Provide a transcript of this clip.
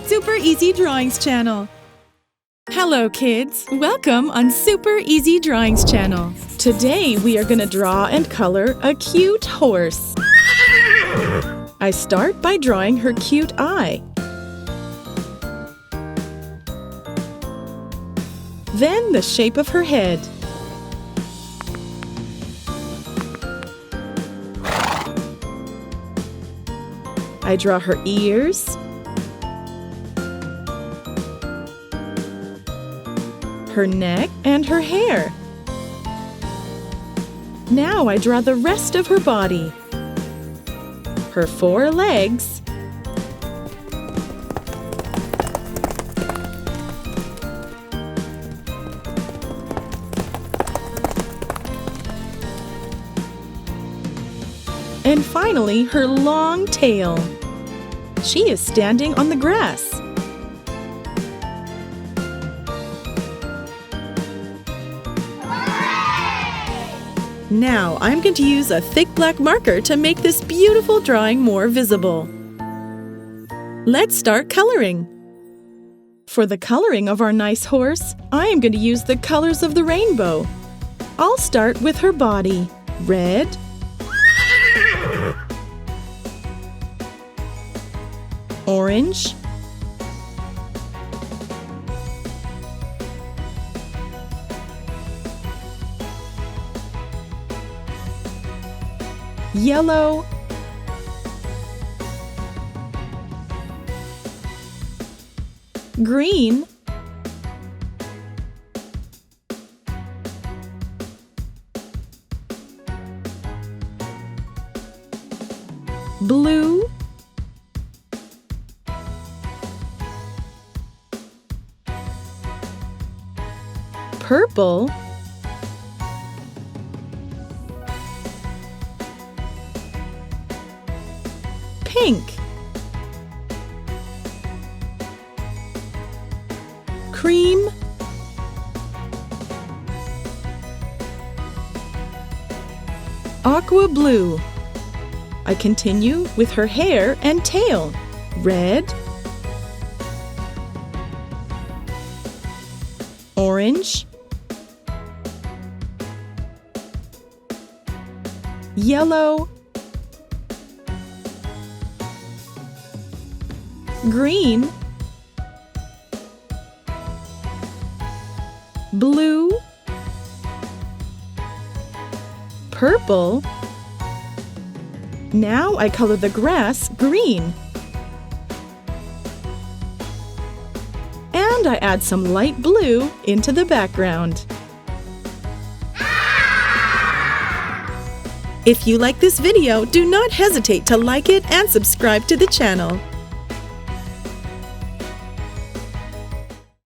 Super Easy Drawings channel. Hello kids, welcome on Super Easy Drawings channel. Today we are gonna draw and color a cute horse. I start by drawing her cute eye. Then the shape of her head. I draw her ears, her neck, and her hair. Now I draw the rest of her body. Her 4 legs, and finally her long tail. She is standing on the grass. Now I'm going to use a thick black marker to make this beautiful drawing more visible. Let's start coloring. For the coloring of our nice horse, I am going to use the colors of the rainbow. I'll start with her body. Red, orange, yellow, green, blue, purple, pink, cream, aqua blue. I continue with her hair and tail. Red, orange, yellow, green, blue, purple. Now I color the grass green. And I add some light blue into the background. If you like this video, do not hesitate to like it and subscribe to the channel.